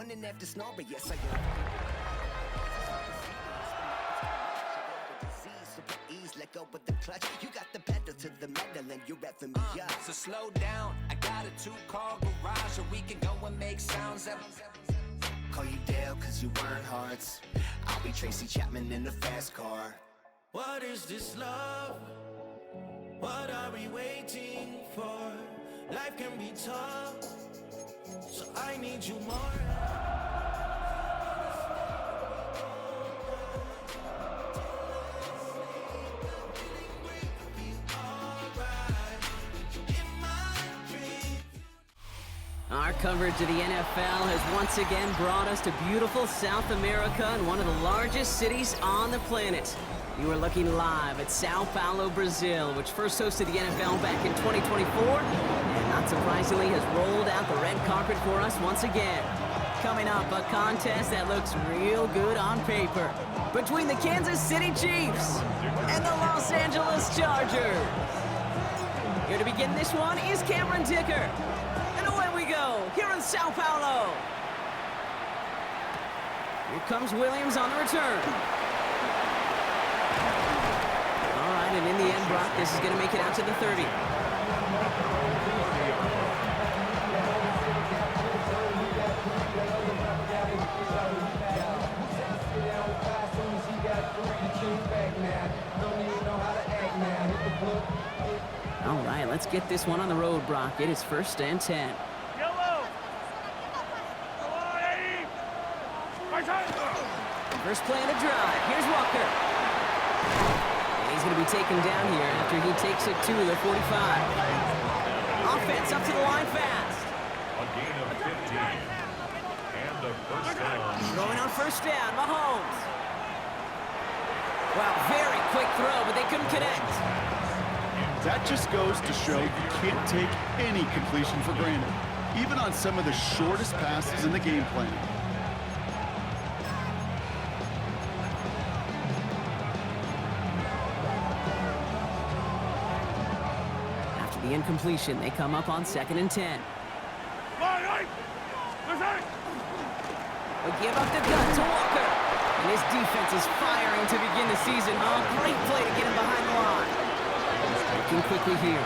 morning after snoring, yes I ease, let go with the clutch. You got the pedal to the metal and you're revving me up. So slow down, I got a 2-car garage, or we can go and make sounds that... Call you Dale cause you weren't hearts. I'll be Tracy Chapman in the fast car. What is this love? What are we waiting for? Life can be tough, so I need you more. Our coverage of the NFL has once again brought us to beautiful South America and one of the largest cities on the planet. You are looking live at Sao Paulo, Brazil, which first hosted the NFL back in 2024, and not surprisingly has rolled out the red carpet for us once again. Coming up, a contest that looks real good on paper between the Kansas City Chiefs and the Los Angeles Chargers. Here to begin this one is Cameron Dicker. And away we go, here in Sao Paulo. Here comes Williams on the return. All right, and in the end, Brock, this is going to make it out to the 30. All right, let's get this one on the road, Brock. It is 1st and 10. First play of the drive. Here's Walker. And he's going to be taken down here after he takes it to the 45. Offense up to the line fast. A gain of 15. And a first down. Going on first down, Mahomes. Wow, very quick throw, but they couldn't connect. That just goes to show you can't take any completion for granted, even on some of the shortest passes in the game plan. After the incompletion, they come up on 2nd and 10. We give up the gun to Walker. And his defense is firing to begin the season. Oh, great play to get him behind the line. Looking quickly here.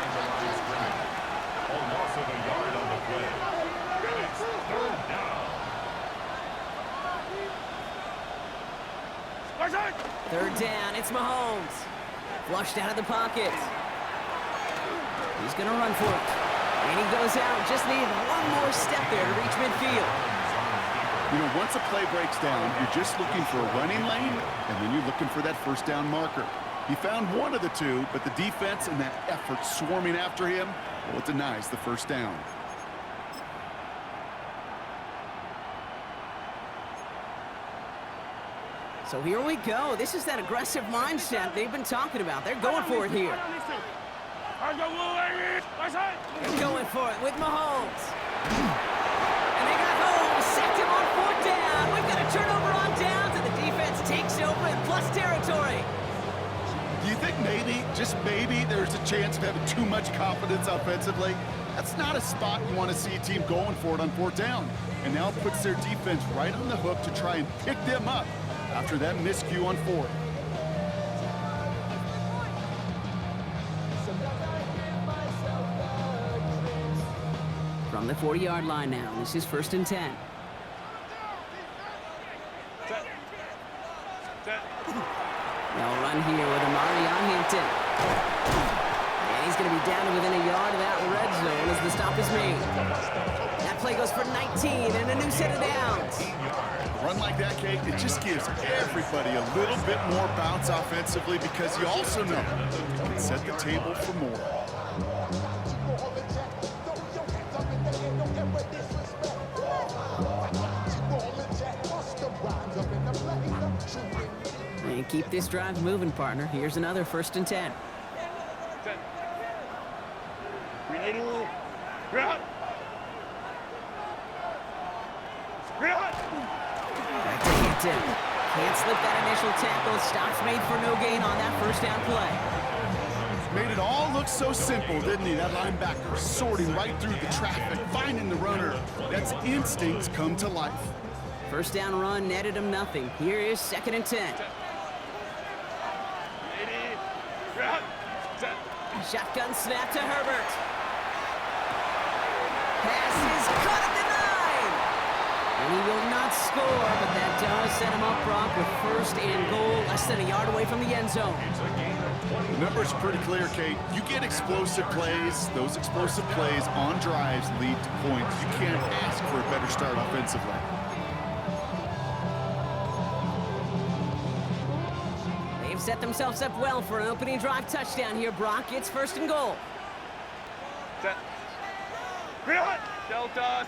A loss of a yard on the play. And it's 3rd down. 3rd down, it's Mahomes. Flushed out of the pocket. He's going to run for it. And he goes out. Just needed one more step there to reach midfield. You know, once a play breaks down, you're just looking for a running lane, and then you're looking for that first down marker. He found one of the two, but the defense and that effort swarming after him, well, it denies the first down. So here we go. This is that aggressive mindset they've been talking about. They're going for it here. They're going for it with Mahomes. And they got Holmes, sacked him on 4th down. We've got a turnover on downs, and the defense takes over in plus territory. Do you think maybe, just maybe, there's a chance of having too much confidence offensively? That's not a spot you want to see a team going for it on 4th down. And now it puts their defense right on the hook to try and pick them up after that miscue on 4th. From the 40-yard line now, this is 1st and 10. They'll run here with Amari on Hampton. And he's going to be down to within a yard of that red zone as the stop is made. That play goes for 19 and a new set of downs. A run like that, Kate, it just gives everybody a little bit more bounce offensively because you also know you can set the table for more. And keep this drive moving, partner. Here's another 1st and 10. Back to Hampton. Can't slip that initial tackle. Stops made for no gain on that first down play. Made it all look so simple, didn't he? That linebacker sorting right through the traffic, finding the runner. That's instincts come to life. First down run netted him nothing. Here is 2nd and 10. Shotgun snap to Herbert. Pass is caught at the 9. And he will not score, but that does set him up, Brock, with 1st and goal, less than a yard away from the end zone. The numbers are pretty clear, Kate. You get explosive plays. Those explosive plays on drives lead to points. You can't ask for a better start offensively. They've set themselves up well for an opening drive touchdown here, Brock. It's 1st and goal. Set. Delta.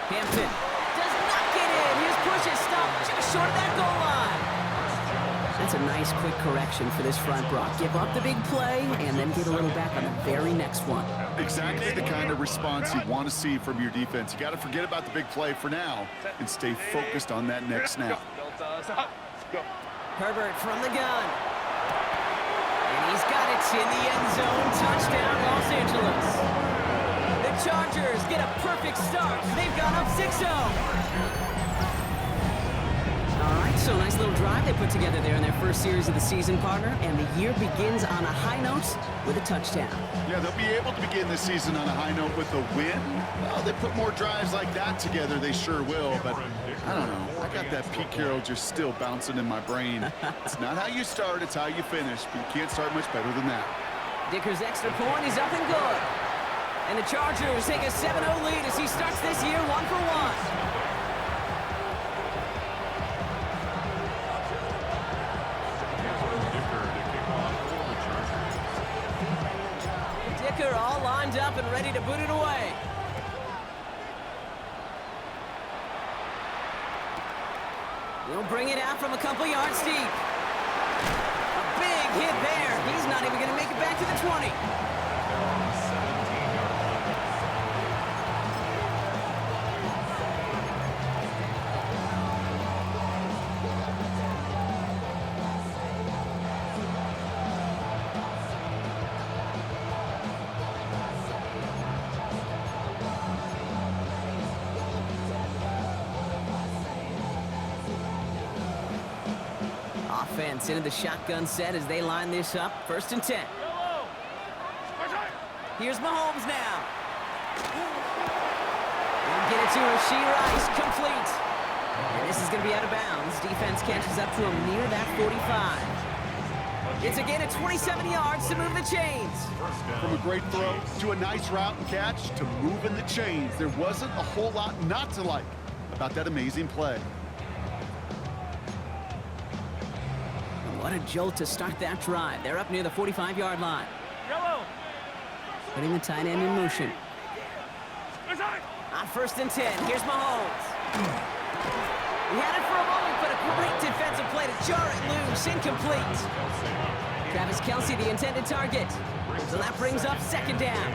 Hampton does not get in. His push is stopped just short of that goal line. That's a nice quick correction for this front, Brock. Give up the big play and then get a little back on the very next one. Exactly the kind of response you want to see from your defense. You got to forget about the big play for now and stay focused on that next snap. Herbert from the gun. And he's got it in the end zone. Touchdown, Los Angeles. The Chargers get a perfect start. They've gone up 6-0. All right, so nice little drive they put together there in their first series of the season, partner, and the year begins on a high note with a touchdown. Yeah, they'll be able to begin this season on a high note with a win. Well, they put more drives like that together, they sure will, but I don't know. I got that Pete Carroll just still bouncing in my brain. It's not how you start, it's how you finish, but you can't start much better than that. Dicker's extra point is up and good. And the Chargers take a 7-0 lead as he starts this year 1-for-1. All lined up and ready to boot it away. He'll bring it out from a couple yards deep. A big hit there. He's not even going to make it back to the 20. Offense into the shotgun set as they line this up. 1st and 10. Here's Mahomes now. And get it to Rashee Rice. Complete. And this is going to be out of bounds. Defense catches up to him near that 45. It's again at 27 yards to move the chains. From a great throw to a nice route and catch to moving the chains. There wasn't a whole lot not to like about that amazing play. What a jolt to start that drive. They're up near the 45-yard line. Putting the tight end in motion. On 1st and 10, here's Mahomes. He had it for a moment, but a great defensive play to jar it loose. Incomplete. Travis Kelce, the intended target. So that brings up 2nd down.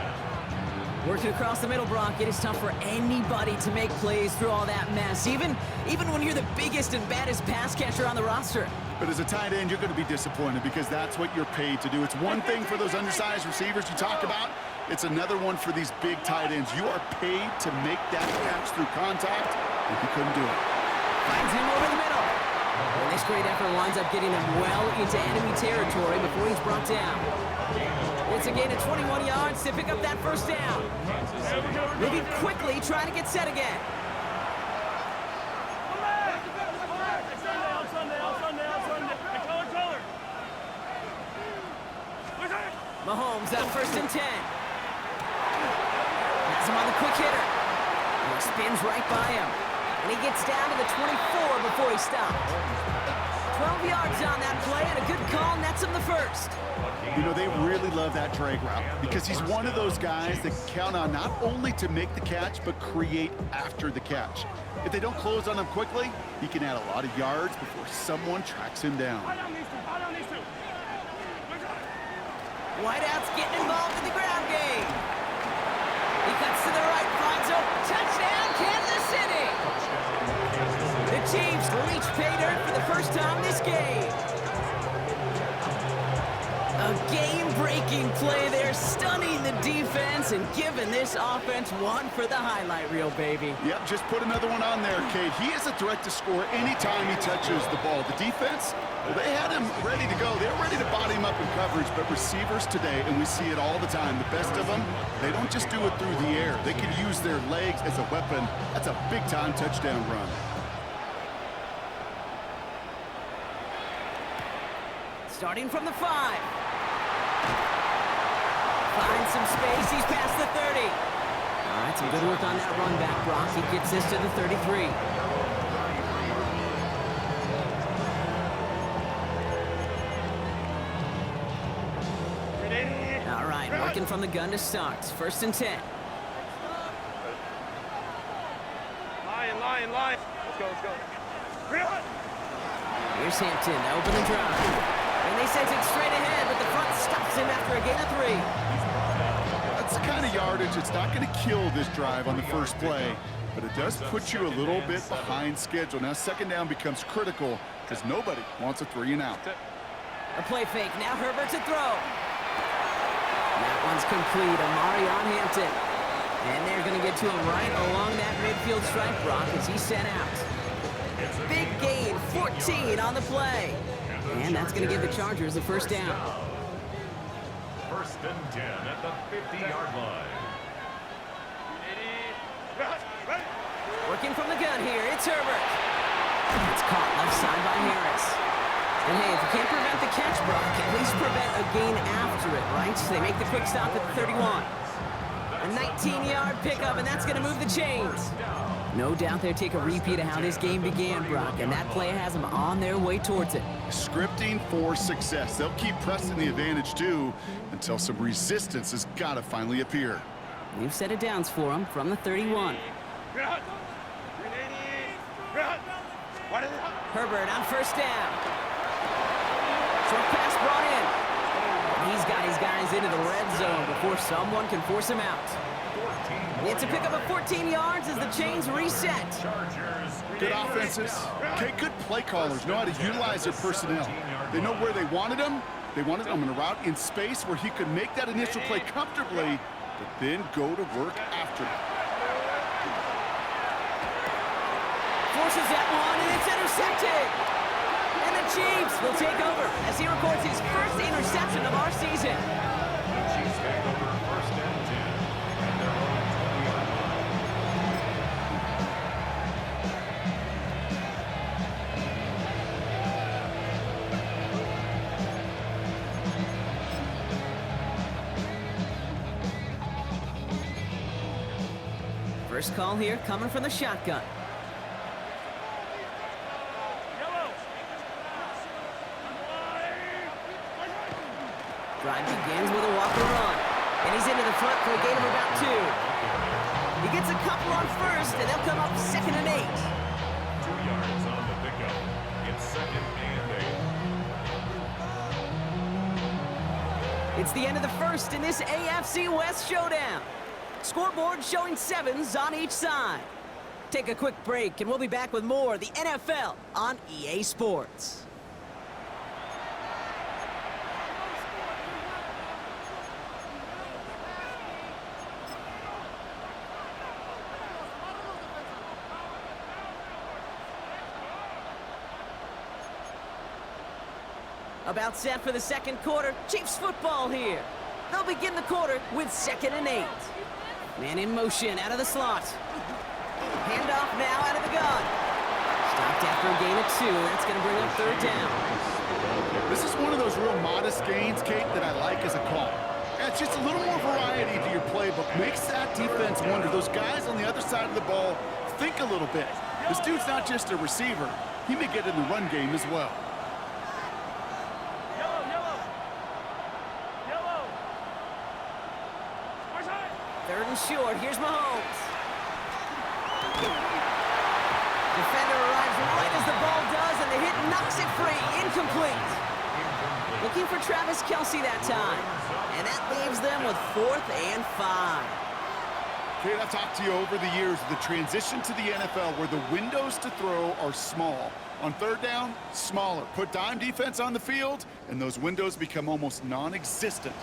Working across the middle, Brock. It is tough for anybody to make plays through all that mess, even when you're the biggest and baddest pass catcher on the roster. But as a tight end, you're going to be disappointed because that's what you're paid to do. It's one thing for those undersized receivers you talked about. It's another one for these big tight ends. You are paid to make that catch through contact, and he couldn't do it. Finds him over the middle. And this great effort winds up getting him well into enemy territory before he's brought down. It's a gain of 21 yards to pick up that 1st down. Moving quickly, trying to get set again. Mahomes on 1st and 10. Has him on the quick hitter. And he spins right by him. And he gets down to the 24 before he stopped. 12 yards on that play, and a good call nets him the 1st. You know, they really love that drag route because he's one of those guys that count on not only to make the catch, but create after the catch. If they don't close on him quickly, he can add a lot of yards before someone tracks him down. Whiteout's getting involved in the ground game. He cuts to the right, finds open. Touchdown, Kansas City! The Chiefs reach pay dirt for the first time this game. A A game-breaking play there, stunning the defense and giving this offense one for the highlight reel, baby. Yep, just put another one on there, Kate. He is a threat to score anytime he touches the ball. The defense, well, they had him ready to go. They're ready to body him up in coverage, but receivers today, and we see it all the time, the best of them, they don't just do it through the air. They can use their legs as a weapon. That's a big-time touchdown run. Starting from the 5. Finds some space, he's past the 30. All right, some good work on that run back, Brock. He gets this to the 33. All right, working from the gun to start. 1st and 10. Line. Let's go. Here's Hampton to open the drive. And they send it straight ahead, but the front stops him after a gain of 3. That's the kind of yardage. It's not going to kill this drive on the first play, but it does put you a little bit behind schedule. Now 2nd down becomes critical because nobody wants a 3 and out. A play fake. Now Herbert to throw. That one's complete. Amari on Hampton. And they're going to get to him right along that midfield stripe, Brock, as he's sent out. Big gain, 14 on the play. And that's going to give the Chargers the 1st down. 1st and 10 at the 50-yard line. Working from the gun here, it's Herbert. It's caught left side by Harris. And hey, if you can't prevent the catch, Brock, at least prevent a gain after it, right? So they make the quick stop at the 31. A 19-yard pickup, and that's going to move the chains. No doubt they'll take a repeat of how this game began, Brock, and that play has them on their way towards it. Scripting for success. They'll keep pressing the advantage, too, until some resistance has got to finally appear. New set of downs for them from the 31. Herbert on 1st down. Short pass brought in. He's got his guys into the red zone before someone can force him out. It's a pickup of 14 yards as the chains reset. Good offenses. Okay, good play callers know how to utilize their personnel. They know where they wanted him. They wanted him in a route in space where he could make that initial play comfortably, but then go to work after it. Forces that one, and it's intercepted. And the Chiefs will take over as he records his 1st interception of our season. The Chiefs take over 1st and 10 at their own 20-yard line. First call here coming from the shotgun. Drive begins with a walker run. And he's into the front for a gain of about 2. He gets a couple on 1st, and they'll come up 2nd and 8. 2 yards on the pickup. It's 2nd and 8. It's the end of the 1st in this AFC West showdown. Scoreboard showing 7s on each side. Take a quick break, and we'll be back with more of the NFL on EA Sports. About set for the 2nd quarter. Chiefs football here. They'll begin the quarter with 2nd and 8. Man in motion out of the slot. Handoff now out of the gun. Stopped after a gain of 2. That's going to bring up 3rd down. This is one of those real modest gains, Kate, that I like as a call. It's just a little more variety to your playbook. Makes that defense wonder. Those guys on the other side of the ball think a little bit. This dude's not just a receiver. He may get in the run game as well. 3rd and short. Here's Mahomes. Defender arrives right as the ball does, and the hit knocks it free. Incomplete. Looking for Travis Kelce that time. And that leaves them with 4th and 5. Okay, I've talked to you over the years of the transition to the NFL where the windows to throw are small. On third down, smaller. Put dime defense on the field, and those windows become almost non-existent.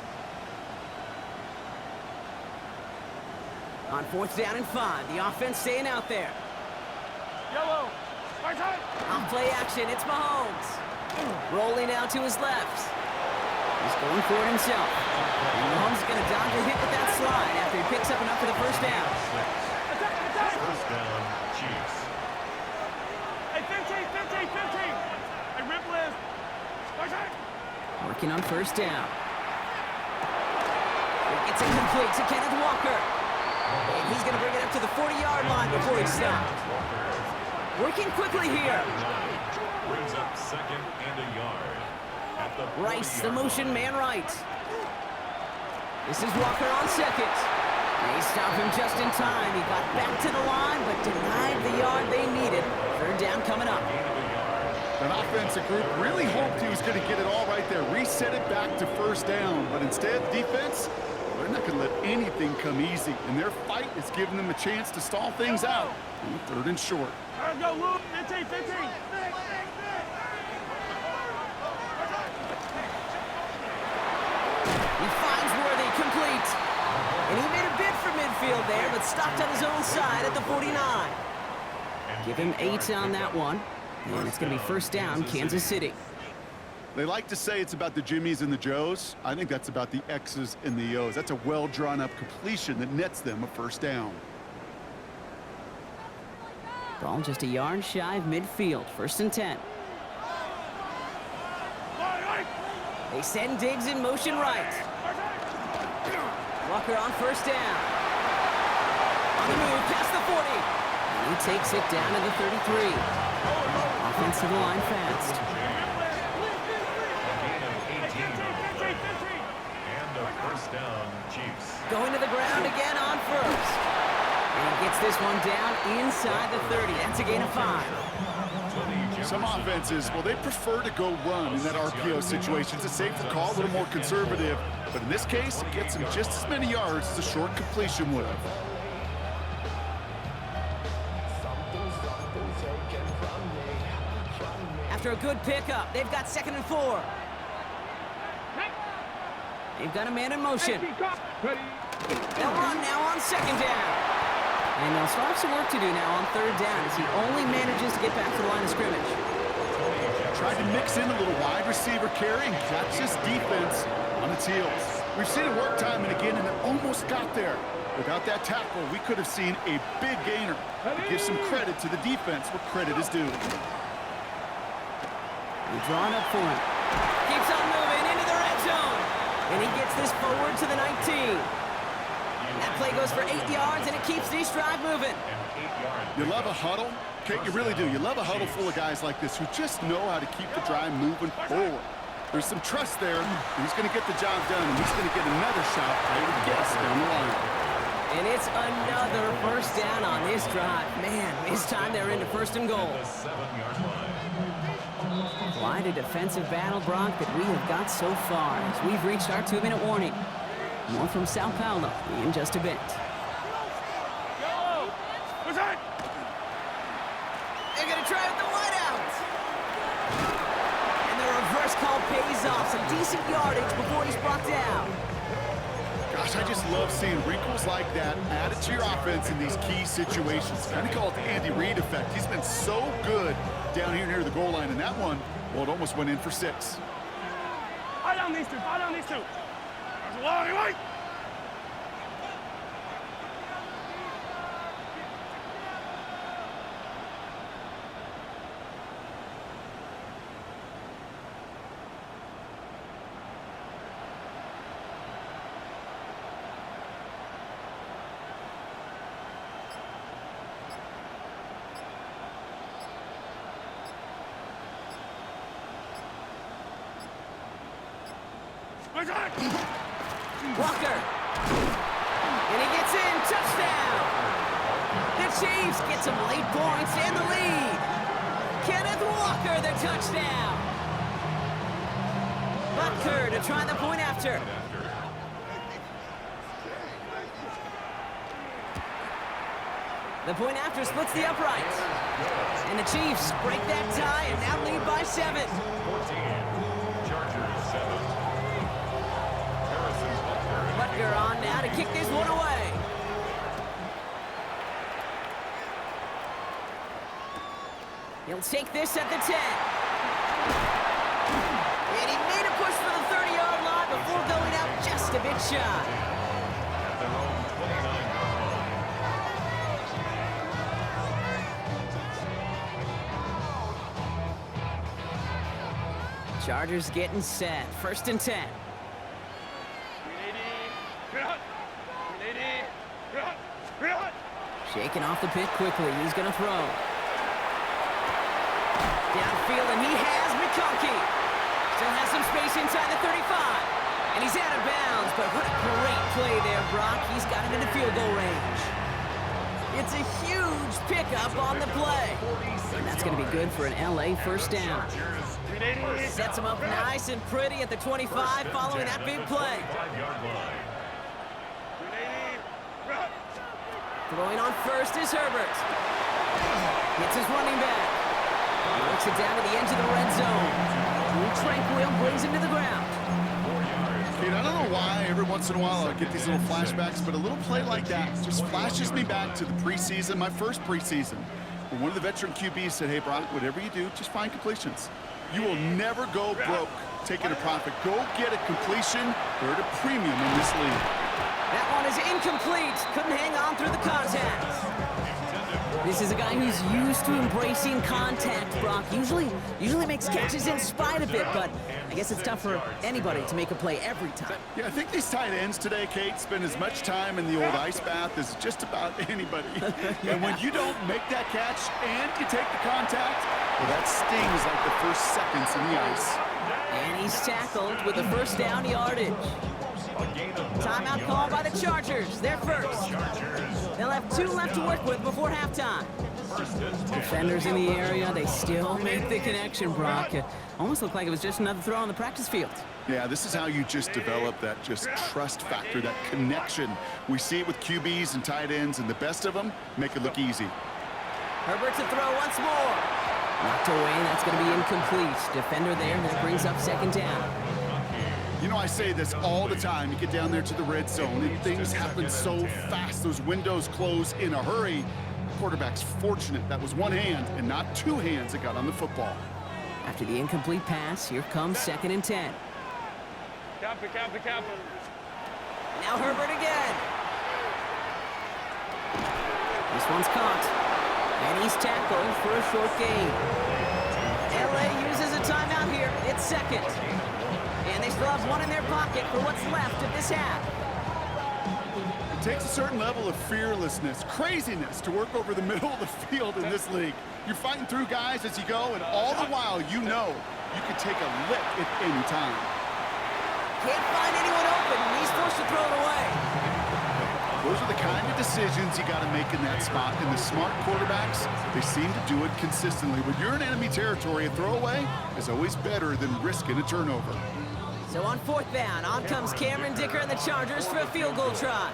On 4th down and 5, the offense staying out there. Yellow. Right side. On play action, it's Mahomes. Rolling out to his left. He's going for it himself. And Mahomes is going to dodge a hit with that slide after he picks up enough for the first down. First down, Chiefs. Hey, 15. Hey, rip list. Right side. Working on first down. It's incomplete to Kenneth Walker. And he's going to bring it up to the 40-yard line before he's stopped. Working quickly here. Brings up second and a yard. At the Rice, the 40-yard motion line. man right. This is Walker on second. They stop him just in time. He got back to the line, but denied the yard they needed. Third down coming up. That offensive group really hoped he was going to get it all right there, reset it back to first down. But instead, defense, they're not going to let anything come easy. And their fight is giving them a chance to stall things out on third and short. Let's go, Luke. 15. He finds Worthy complete. And he made a bid for midfield there, but stopped on his own side at the 49. Give him 8 on that one. And it's going to be first down, Kansas City. They like to say it's about the Jimmies and the Joes. I think that's about the X's and the O's. That's a well-drawn-up completion that nets them a first down. Ball just a yard shy of midfield. First and 10. They send Diggs in motion right. Walker on first down. On the move, past the 40. And he takes it down to the 33. Offensive line fast. And a first down, Chiefs. Going to the ground again on first. And he gets this one down inside the 30. That's a gain of 5. Some offenses, well, they prefer to go run in that RPO situation. It's a safer call, a little more conservative. But in this case, it gets him just as many yards as a short completion would have. After a good pickup, they've got 2nd and 4. They've got a man in motion. They'll run now on 2nd down. And they'll start some work to do now on 3rd down as he only manages to get back to the line of scrimmage. Tried to mix in a little wide receiver carry and catch this defense on its heels. We've seen it work time and again, and it almost got there. Without that tackle, we could have seen a big gainer. Give some credit to the defense where credit is due. He's drawing up for him. Keeps on moving into the red zone. And he gets this forward to the 19. That play goes for 8 yards, and it keeps this drive moving. You love a huddle? Okay, you really do. You love a huddle full of guys like this who just know how to keep the drive moving forward. There's some trust there. He's going to get the job done, and he's going to get another shot right with the guess down the line. And it's another first down on this drive. Man, this time they're into 1st and goal. The 7-yard line. Quite a defensive battle, Brock, that we have got so far as we've reached our 2-minute warning. More from Sao Paulo in just a bit. What's that? They're going to try with the wideout. And the reverse call pays off. Some decent yardage before he's brought down. Gosh, I just love seeing wrinkles like that added to your offense in these key situations. Kind of call it the Andy Reid effect. He's been so good down here near the goal line, and that one, well, it almost went in for 6. Fire down these two. There's a long way. Walker. And he gets in. Touchdown. The Chiefs get some late points and the lead. Kenneth Walker, the touchdown. Butker to try the point after. The point after splits the uprights. And the Chiefs break that tie and now lead by 7. 14. Chargers 7. Harrison Butker. Butker on now to kick this one away. He'll take this at the 10. And he made a push for the 30-yard line before going out just a bit shy. At their own 29-yard line. Chargers getting set. 1st and 10. Shaking off the pit quickly. He's going to throw. Downfield, and he has McConkey. Still has some space inside the 35. And he's out of bounds, but what a great play there, Brock. He's got him into field goal range. It's a huge pickup on the play. And that's going to be good for an LA first down. Sets him up nice and pretty at the 25 following that big play. 5-yard line. Throwing on first is Herbert. Hits his running back. He works it down to the edge of the red zone. Tranquil brings him to the ground. Dude, I don't know why every once in a while I get these little flashbacks, but a little play like that just flashes me back to the preseason, my first preseason. When one of the veteran QBs said, hey, Brock, whatever you do, just find completions. You will never go broke taking a profit. Go get a completion. They're at a premium in this league. That one is incomplete. Couldn't hang on through the contact. This is a guy who's used to embracing contact, Brock. Usually makes catches in spite of it, but I guess it's tough for anybody to make a play every time. Yeah, I think these tight ends today, Kate, spend as much time in the old ice bath as just about anybody. And when you don't make that catch and you take the contact, well, that stings like the first seconds in the ice. And he's tackled with a first down yardage. Timeout called by the Chargers. They're first. They'll have 2 left to work with before halftime. Defenders in the area, they still make the connection, Brock. It almost looked like it was just another throw on the practice field. Yeah, this is how you just develop that just trust factor, that connection. We see it with QBs and tight ends, and the best of them make it look easy. Herbert to throw once more. Knocked away, that's going to be incomplete. Defender there, that brings up 2nd down. You know, I say this all the time. You get down there to the red zone, and things happen so fast. Those windows close in a hurry. The quarterback's fortunate that was one hand and not 2 hands that got on the football. After the incomplete pass, here comes 2nd and 10. Copy. Now Herbert again. This one's caught. And he's tackled for a short gain. LA uses a timeout here. It's 2nd. And they still have 1 in their pocket for what's left of this half. It takes a certain level of fearlessness, craziness to work over the middle of the field in this league. You're fighting through guys as you go, and all the while you know you can take a lick at any time. Can't find anyone open, and he's forced to throw it away. Those are the kind of decisions you got to make in that spot. And the smart quarterbacks, they seem to do it consistently. When you're in enemy territory, a throwaway is always better than risking a turnover. So on 4th down, on comes Cameron Dicker and the Chargers for a field goal try.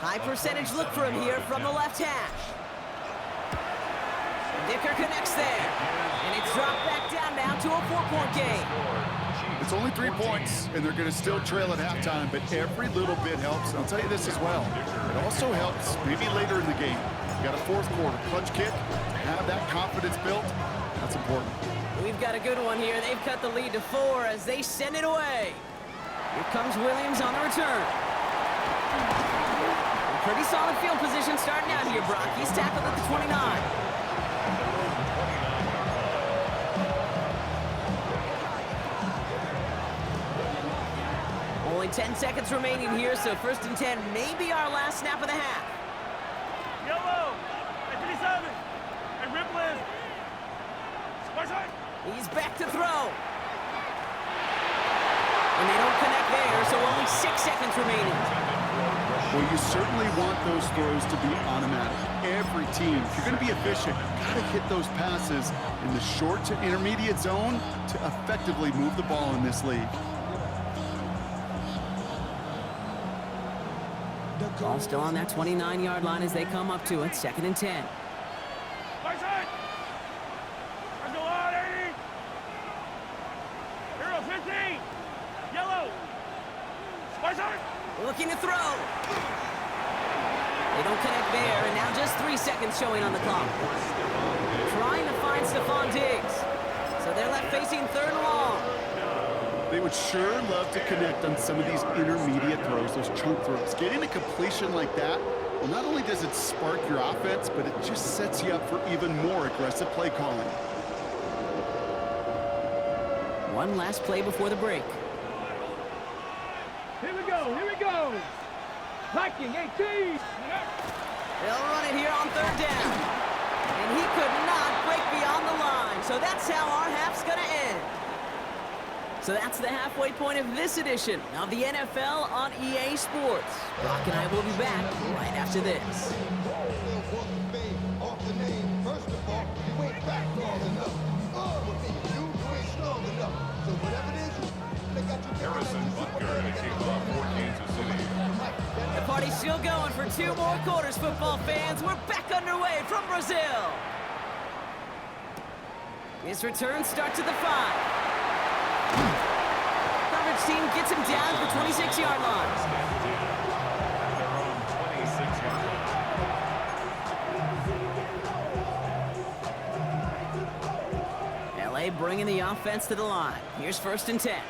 High percentage look for him here from the left hash. Dicker connects there. And it's dropped back down now to a 4-point game. It's only 3 points, and they're going to still trail at halftime, but every little bit helps. And I'll tell you this as well. It also helps maybe later in the game. You got a 4th quarter clutch kick. Have that confidence built. That's important. We've got a good one here. They've cut the lead to 4 as they send it away. Here comes Williams on the return. Pretty solid field position starting out here, Brock. He's tackled at the 29. Only 10 seconds remaining here, so 1st and 10 may be our last snap of the half. Yellow. At 37. And Ripley. He's back to throw. And they don't connect there, so only 6 seconds remaining. Well, you certainly want those throws to be automatic. Every team, if you're going to be efficient, you got to hit those passes in the short to intermediate zone to effectively move the ball in this league. Ball still on that 29-yard line as they come up to it. 2nd and 10. Right side. Let's go on, 80. Hero 15. Yellow. Right side. Looking to throw. They don't connect there, and now just 3 seconds showing on the clock. Trying to find Stephon Diggs. So they're left facing 3rd and long. They would sure love to connect on some of these intermediate throws, those chunk throws. Getting a completion like that, well, not only does it spark your offense, but it just sets you up for even more aggressive play calling. One last play before the break. Here we go. Here we go. Viking 18. They'll run it here on 3rd down. And he could not break beyond the line. So that's how our half's going to end. So that's the halfway point of this edition of the NFL on EA Sports. Brock and I will be back right after this. Harrison Butker to kick off for Kansas City. The party's still going for 2 more quarters, football fans. We're back underway from Brazil. His return starts at the 5. Coverage team gets him down to the 26-yard line. Their own 26-yard line. LA bringing the offense to the line. Here's 1st and 10.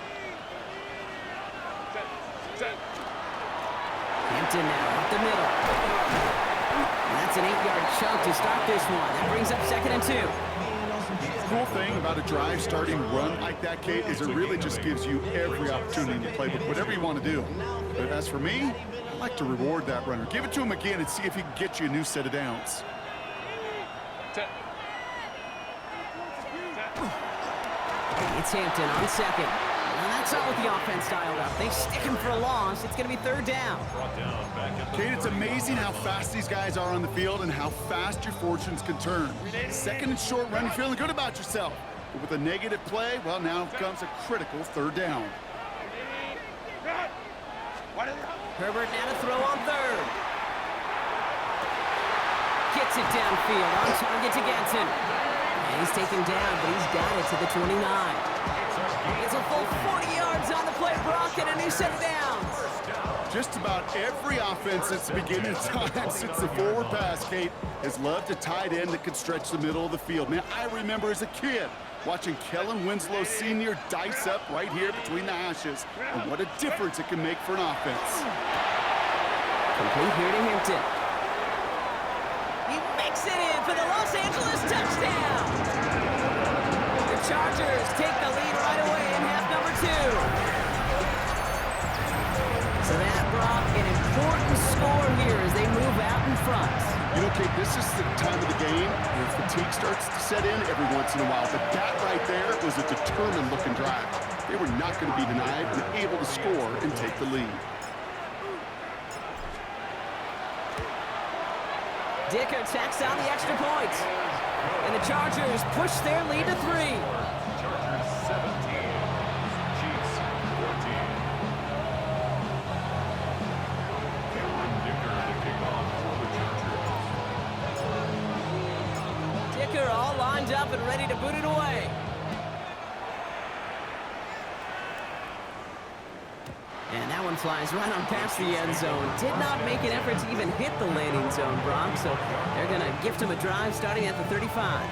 Hampton now up the middle. And that's an 8-yard chunk to start this one. That brings up 2nd and 2. The cool thing about a drive starting run like that, Kate, is it really just gives you every opportunity in the playbook, whatever you want to do. But as for me, I like to reward that runner. Give it to him again and see if he can get you a new set of downs. It's Hampton on 2nd. And that's not what the offense dialed up. They stick him for a loss. It's going to be 3rd down. Brought down back at the Kate, it's amazing how fast these guys are on the field and how fast your fortunes can turn. 2nd and short run, you're feeling good about yourself. But with a negative play, well, now comes a critical 3rd down. Herbert now to throw on 3rd. Gets it downfield on target to Ganton. And he's taken down, but he's got it to the 29. It's a full 40 yards on the play, Brock, and a new set of downs. Just about every offense since the beginning of time, since the forward pass, Kate, has loved a tight end that can stretch the middle of the field. Man, I remember as a kid watching Kellen Winslow Sr. dice up right here between the hashes, and what a difference it can make for an offense. Complete here to Hampton. He makes it in for the Los Angeles touchdown. The Chargers take the lead right away in half number 2. So that brought an important score here as they move out in front. You know, Kate, this is the time of the game where fatigue starts to set in every once in a while, but that right there was a determined-looking drive. They were not going to be denied and able to score and take the lead. Dicker tacks on the extra point. And the Chargers push their lead to 3. Chargers 17, Chiefs 14. Cameron Dicker to kick off for the Chargers. Dicker all lined up and ready to boot it away. And that one flies right on past the end zone. Did not make an effort to even hit the landing zone, Brock. So they're going to gift him a drive starting at the 35.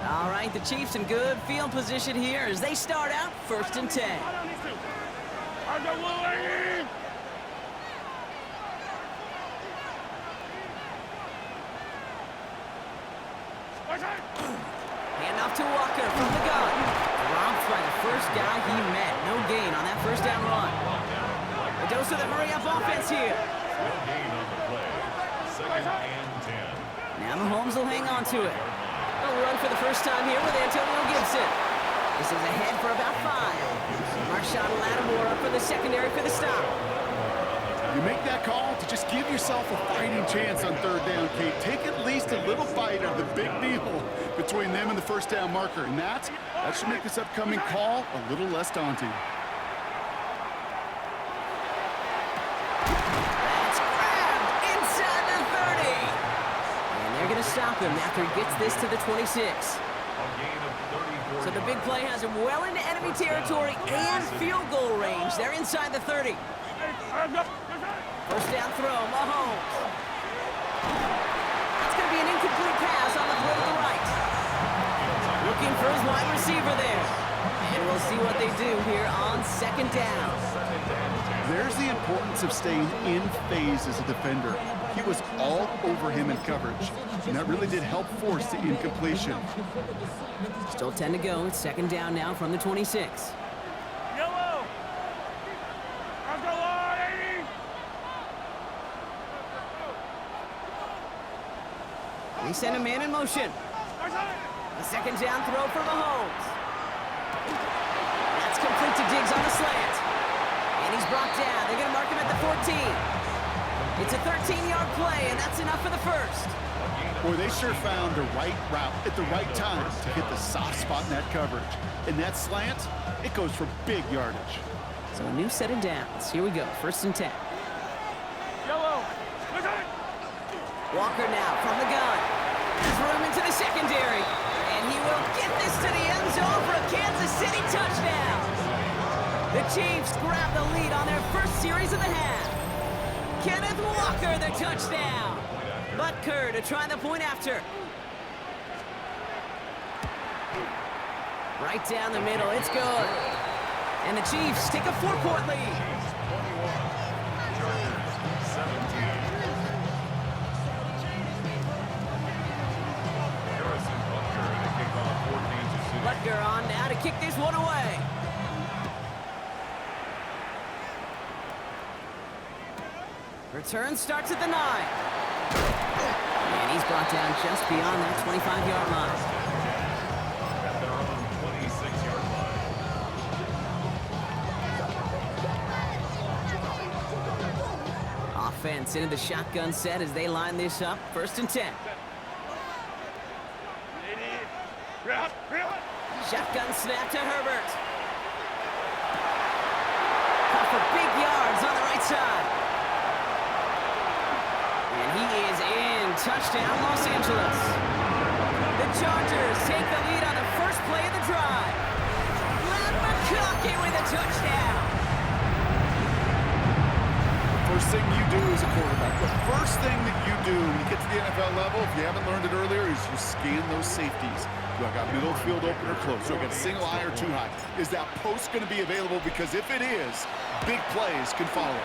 All right, the Chiefs in good field position here as they start out 1st and 10. Hand off to Walker from the gun. Dropped by the first guy he met. No gain on that 1st down run. A dose of the hurry-up offense here. No gain on the play. 2nd and 10. Now Mahomes will hang on to it. They'll run for the first time here with Antonio Gibson. This is ahead for about 5. Marshawn Lattimore up for the secondary for the stop. You make that call to just give yourself a fighting chance on third down, Kate. Take at least a little bite of the big deal between them and the first down marker, and that should make this upcoming call a little less daunting. That's grabbed inside the 30. And they're going to stop him after he gets this to the 26. So the big play has him well into enemy territory and field goal range. They're inside the 30. First down throw, Mahomes. That's going to be an incomplete pass on the throw to the right. Looking for his wide receiver there. And we'll see what they do here on second down. There's the importance of staying in phase as a defender. He was all over him in coverage, and that really did help force the incompletion. Still 10 to go. It's second down now from the 26. Yellow. Let's go, Lord, 80. They send a man in motion. A second down throw for Mahomes. That's complete to Diggs on the slant. And he's brought down. They're going to mark him at the 14. It's a 13-yard play, and that's enough for the first. Boy, they sure found the right route at the right time to hit the soft spot in that coverage. And that slant, it goes for big yardage. So a new set of downs. Here we go. First and 10. Yellow. Walker now from the gun. There's room into the secondary. And he will get this to the end zone for a Kansas City touchdown. The Chiefs grab the lead on their first series of the half. Kenneth Walker, the touchdown. Butker to try the point after. Right down the middle, it's good. And the Chiefs take a 4-point lead. Butker on now to kick this one away. Return starts at the 9. And he's brought down just beyond that 25-yard line. At their own 26-yard line. Offense into the shotgun set as they line this up. First and 10. Shotgun snap to Herbert. Caught for big yards on the right side. And he is in. Touchdown, Los Angeles. The Chargers take the lead on the first play of the drive. Matt McConkey with a touchdown. First thing you do as a quarterback, the first thing that you do when you get to the NFL level, if you haven't learned it earlier, is you scan those safeties. Do I got middle of the field open or close? Do I got single high or too high? Is that post going to be available? Because if it is, big plays can follow.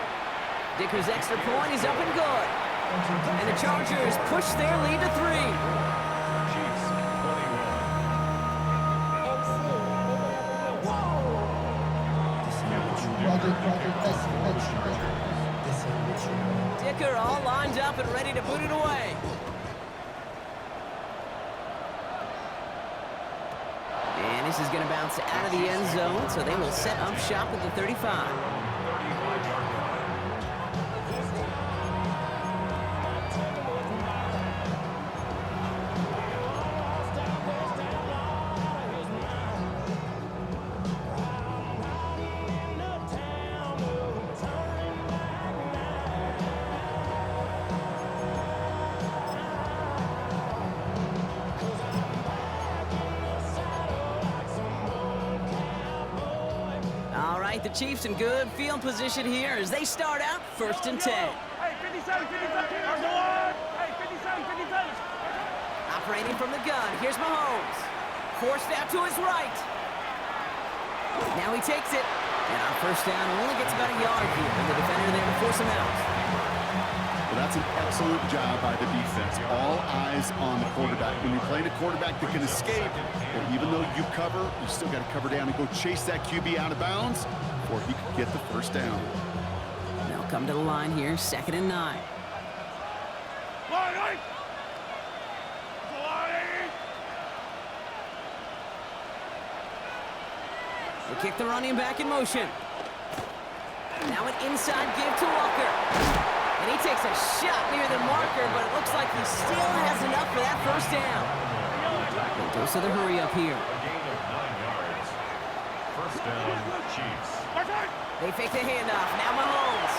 Dicker's extra point is up and good. And the Chargers push their lead to 3. Chiefs 21. Dicker all lined up and ready to put it away. And this is going to bounce out of the end zone, so they will set up shop at the 35. The Chiefs in good field position here as they start out first and 10. Hey, 57, 57. Hey, 57, 57. Operating from the gun, here's Mahomes. Forced out to his right. Now he takes it. And on first down, only gets about a yard here. And the defender there to force him out. Well, that's an excellent job by the defense. All eyes on the quarterback. When you're playing a quarterback that can escape, well, even though you cover, you still got to cover down and go chase that QB out of bounds before he can get the first down. They'll come to the line here, second and 9. They kick the running back in motion. Now an inside give to Walker. And he takes a shot near the marker, but it looks like he still has enough for that first down. They dose of the hurry up here. A gain of 9 yards. First down, Chiefs. They fake the handoff. Now Mahomes.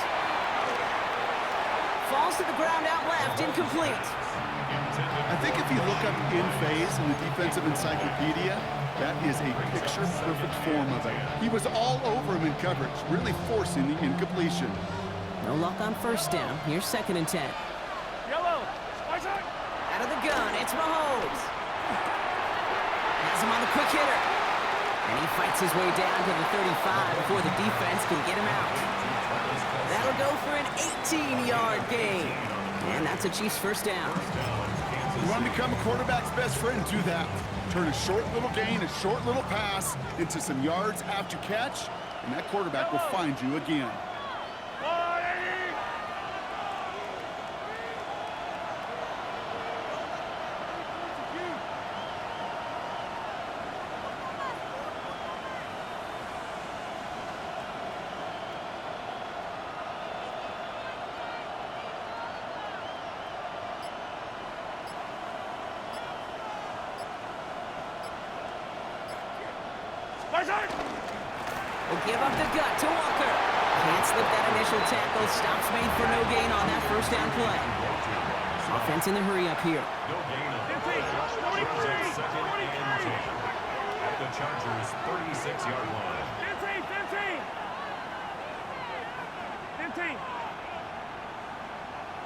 Falls to the ground out left, incomplete. I think if you look up in phase in the defensive encyclopedia, that is a picture-perfect form of it. He was all over him in coverage, really forcing the incompletion. No luck on first down. Here's 2nd and 10. Yellow. Out of the gun, it's Mahomes. Has him on the quick hitter. And he fights his way down to the 35 before the defense can get him out. That'll go for an 18-yard gain. And that's a Chiefs first down. You want to become a quarterback's best friend, do that. Turn a short little gain, a short little pass into some yards after catch, and that quarterback will find you again. Will give up the gut to Walker. Can't slip that initial tackle. Stops made for no gain on that first down play. Offense in the hurry up here. No gain on the play. Represents 2nd and 10. At the Chargers' 36-yard line. 15.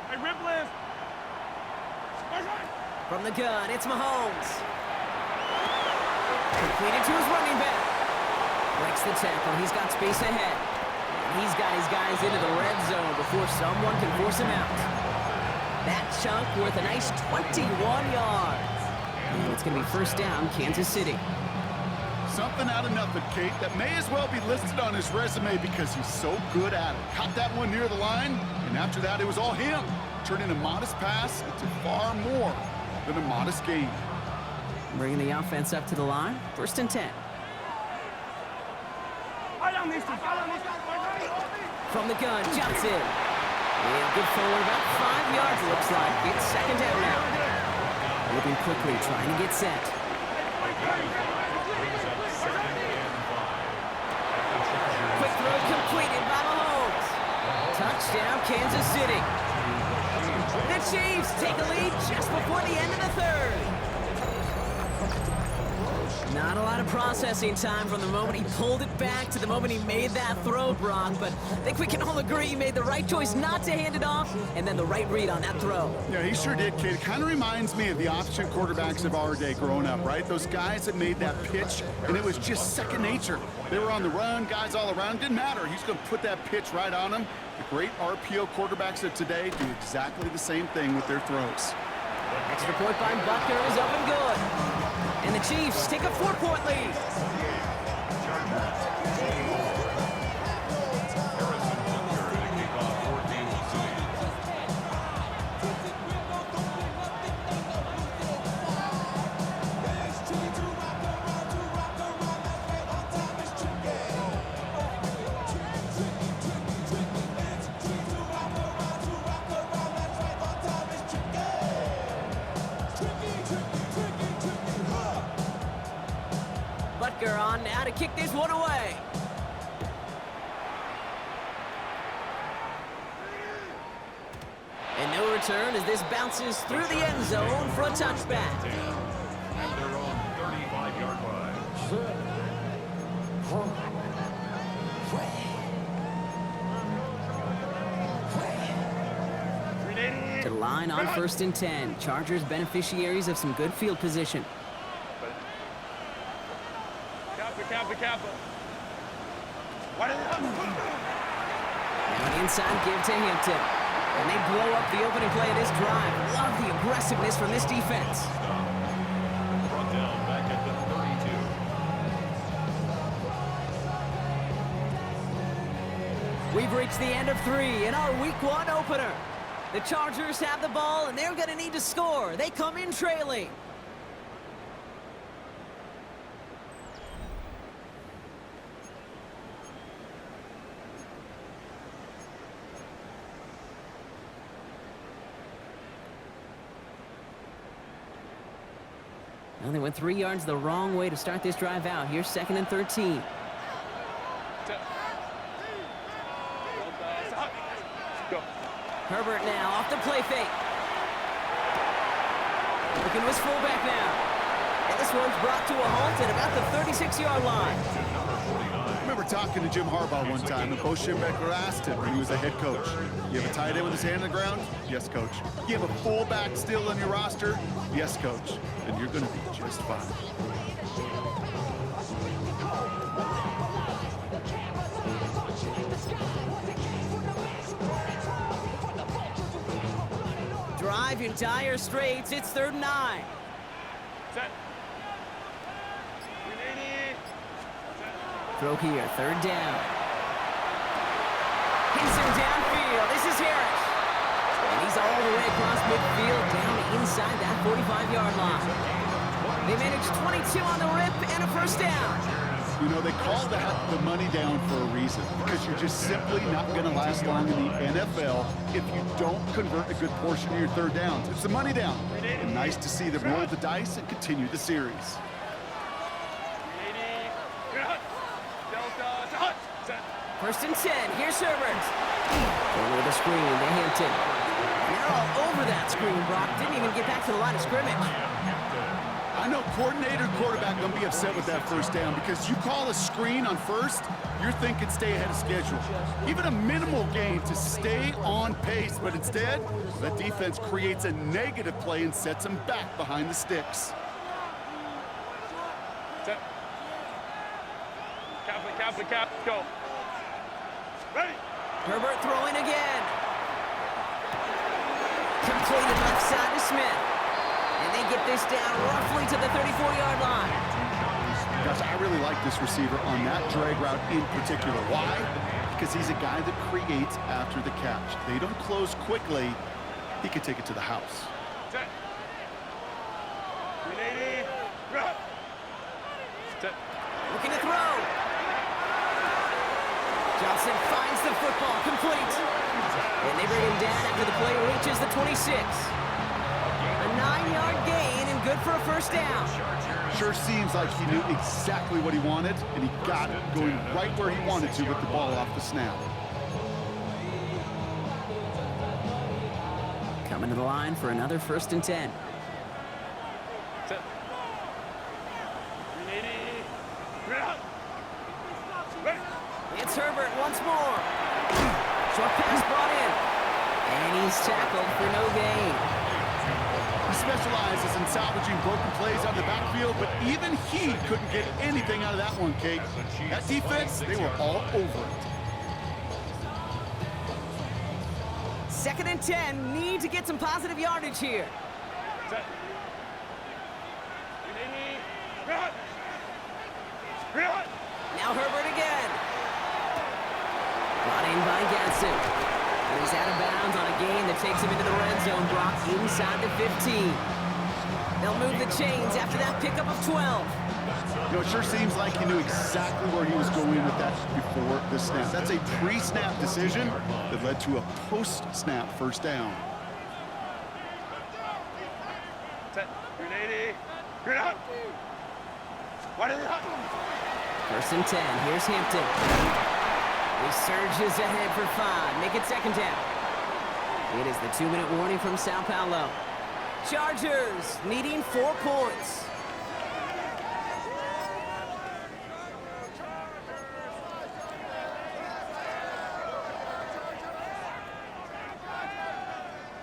Hey, rip list. From the gun, it's Mahomes. Completed to his running back. Breaks the tackle. He's got space ahead. And he's got his guys into the red zone before someone can force him out. That chunk worth a nice 21 yards. And it's going to be first down, Kansas City. Something out of nothing, Kate, that may as well be listed on his resume because he's so good at it. Caught that one near the line, and after that, it was all him. Turning a modest pass into far more than a modest gain. Bringing the offense up to the line. 1st and 10. From the gun, Johnson. And good forward, about 5 yards, it looks like. It's 2nd down now. Moving quickly, trying to get set. Quick throw completed by Mahomes. Touchdown, Kansas City. The Chiefs take a lead just before the end of the 3rd. Not a lot of processing time from the moment he pulled it back to the moment he made that throw, Brock, but I think we can all agree he made the right choice not to hand it off, and then the right read on that throw. Yeah, he sure did, kid. It kind of reminds me of the option quarterbacks of our day growing up, right? Those guys that made that pitch, and it was just second nature. They were on the run, guys all around. Didn't matter. He's going to put that pitch right on them. The great RPO quarterbacks of today do exactly the same thing with their throws. Extra point by Butker is up and good. And the Chiefs take a 4-point lead. Butker on now to kick this one away. And no return as this bounces through the end zone for a touchback. At their own 35-yard line. To the line on 1st and 10. Chargers beneficiaries of some good field position. Kappa. Now an inside give to Hampton. And they blow up the opening play of this drive. Love the aggressiveness from this defense. Brought down back at the 32. We've reached the end of 3 in our Week 1 opener. The Chargers have the ball, and they're going to need to score. They come in trailing. Well, they went 3 yards the wrong way to start this drive out. Here's 2nd and 13. Herbert now off the play fake. Looking to his fullback now. And this one's brought to a halt at about the 36-yard line. I remember talking to Jim Harbaugh one time, and Bo Schembechler asked him when he was a head coach, you have a tight end with his hand on the ground? Yes, coach. You have a fullback still on your roster? Yes, coach. And you're going to be just fine. Drive in dire straits. It's 3rd and 9. Set. Throw here, 3rd down. Hinson downfield. This is Harris. And he's all the way across midfield, down inside that 45-yard line. They managed 22 on the rip and a 1st down. You know, they call that the money down for a reason, because you're just simply not going to last long in the NFL if you don't convert a good portion of your 3rd downs. It's the money down. And nice to see them roll the dice and continue the series. First and 10. Here's Herbert. Over the screen to Hampton. Now all over that screen, Brock. Didn't even get back to the line of scrimmage. I know coordinator quarterback going to be upset with that 1st down, because you call a screen on 1st, you're thinking stay ahead of schedule. Even a minimal gain to stay on pace, but instead, the defense creates a negative play and sets them back behind the sticks. Set. Cap, go. Ready. Herbert throwing again. Completed left side to Smith. And they get this down roughly to the 34-yard line. Gosh, I really like this receiver on that drag route in particular. Why? Because he's a guy that creates after the catch. They don't close quickly. He could take it to the house. Set. Set. Looking to throw. Johnson finds the football, complete. And they bring him down after the play reaches the 26. A 9-yard gain and good for a 1st down. Sure seems like he knew exactly what he wanted, and he got it going right where he wanted to with the ball off the snap. Coming to the line for another 1st and 10. Set. It's Herbert once more. Short pass brought in. And he's tackled for no gain. He specializes in salvaging broken plays out of the backfield, but even he couldn't get anything out of that one, Kate. That defense, they were all over it. 2nd and 10. Need to get some positive yardage here. Set. Now Herbert again. Brought in by Gadsden. And he's out of bounds on a gain that takes him into the red zone. Brock inside the 15. They'll move the chains after that pickup of 12. You know, it sure seems like he knew exactly where he was going with that before the snap. That's a pre-snap decision that led to a post-snap 1st down. Set. Grenade. Grenade. What is it? 1st and 10. Here's Hampton. He surges ahead for 5. Make it 2nd down. It is the 2-minute warning from Sao Paulo. Chargers needing 4 points.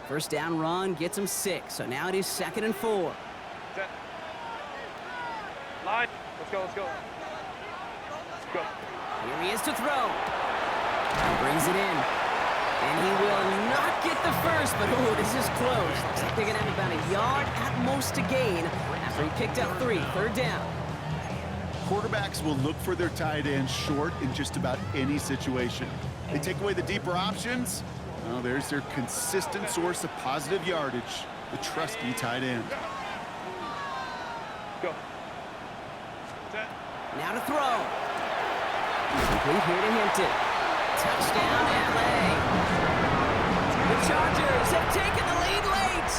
First down run gets him 6. So now it is 2nd and 4. Set. Line. Let's go. Let's go. Here he is to throw. Brings it in. And he will not get the first, but oh, this is close. Looks like they're going to have about a yard at most to gain after he picked up 3. 3rd down. Quarterbacks will look for their tight end short in just about any situation. They take away the deeper options. Well, there's their consistent source of positive yardage, the trusty tight end. Go. Set. Now to throw. Complete here to Hampton. Touchdown, LA. The Chargers have taken the lead late.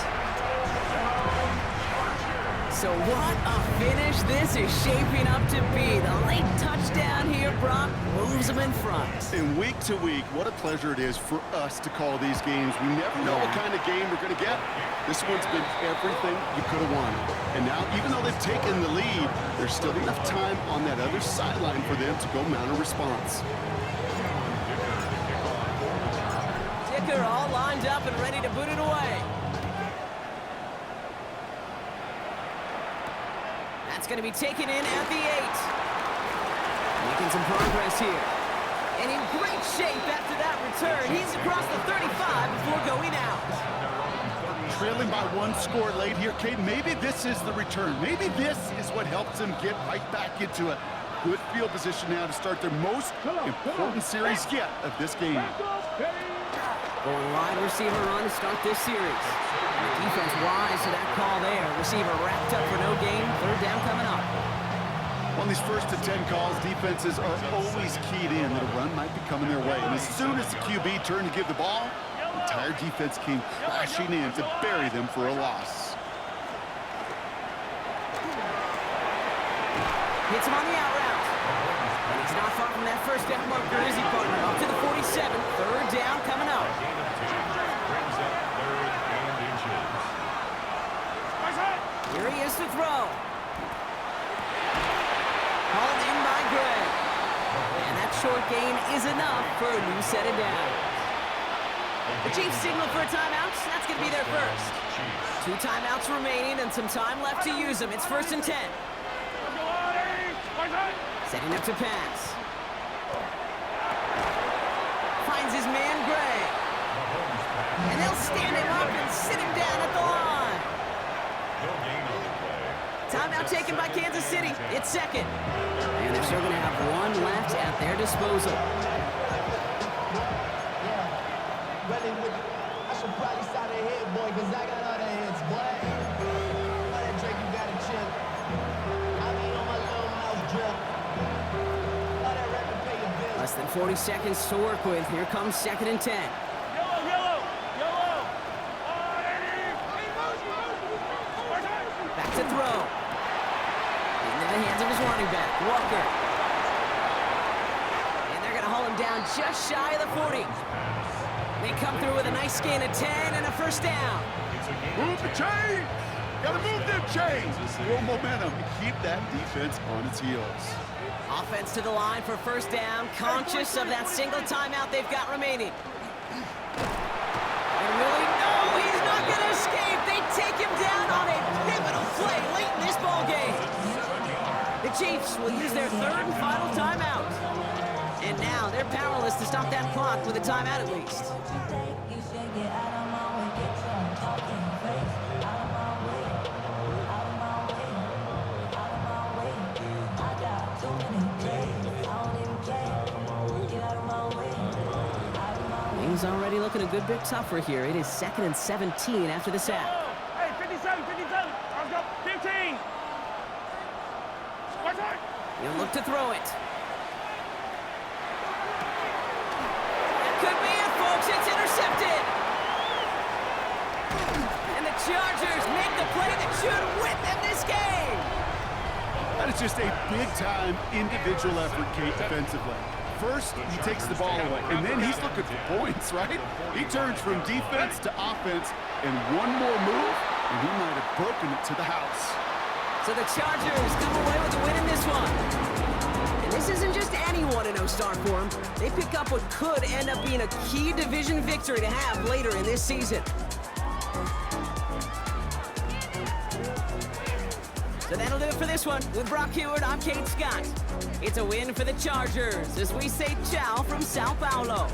So what a finish this is shaping up to be. The late touchdown here, Brock, moves them in front. And week to week, what a pleasure it is for us to call these games. We never know what kind of game we're going to get. This one's been everything you could have wanted. And now, even though they've taken the lead, there's still enough time on that other sideline for them to go mount a response. Dicker all lined up and ready to boot it away. That's going to be taken in at the 8. Making some progress here. And in great shape after that return. He's across the 35 before going out. Trailing by 1 score late here, Kate. Maybe this is the return. Maybe this is what helps them get right back into a good field position now to start their most important series yet of this game. Going wide receiver run to start this series. The defense wise to that call there. Receiver wrapped up for no gain. 3rd down coming up. On these 1st to 10 calls, defenses are always keyed in that a run might be coming their way. And as soon as the QB turned to give the ball, the entire defense came crashing in to bury them for a loss. Hits him on the out route. And he's not far from that first down mark for Izzy partner. Up to the 47. 3rd down coming up. Brings up 3rd and inches. Here he is to throw. Hauled in by Gray. And that short gain is enough for a new set of downs. The Chiefs signal for a timeout. That's going to be their first. 2 timeouts remaining and some time left to use them. It's 1st and 10. Setting up to pass. Finds his man Gray. And they'll stand him up and sit him down at the line. Timeout taken by Kansas City. It's 2nd. And they're still going to have 1 left at their disposal. I should probably start a hit, boy, because I got all the hits, boy. All that Drake, you got a chip. I mean, on my little mouse drip. All that record pay your bills. Less than 40 seconds to work with. Here comes 2nd and 10. Back to throw. Into the hands of his running back, Walker. And they're going to haul him down just shy of the 40. They come through with a nice gain of 10 and a 1st down. Move the chains! Gotta move them chains! Real momentum to keep that defense on its heels. Offense to the line for 1st down, conscious of that single timeout they've got remaining. And really, no, he's not going to escape. They take him down on a pivotal play late in this ball game. The Chiefs will use their 3rd and final timeout. And now they're powerless to stop that clock with a timeout at least. Things already looking a good bit tougher here. It is 2nd and 17 after the sack. Hey, 57. Let's go. 15. He'll look to throw it. Could be it, folks. It's intercepted. And the Chargers make the play that should win them this game. That is just a big-time individual effort, Kate, defensively. First, he takes the ball away, and then he's looking for points, right? He turns from defense to offense, and one more move, and he might have broken it to the house. So the Chargers come away with a win in this one. And this isn't just any 1-0 start for them. They pick up what could end up being a key division victory to have later in this season. So that'll do it for this one. With Brock Huard, I'm Kate Scott. It's a win for the Chargers as we say ciao from Sao Paulo.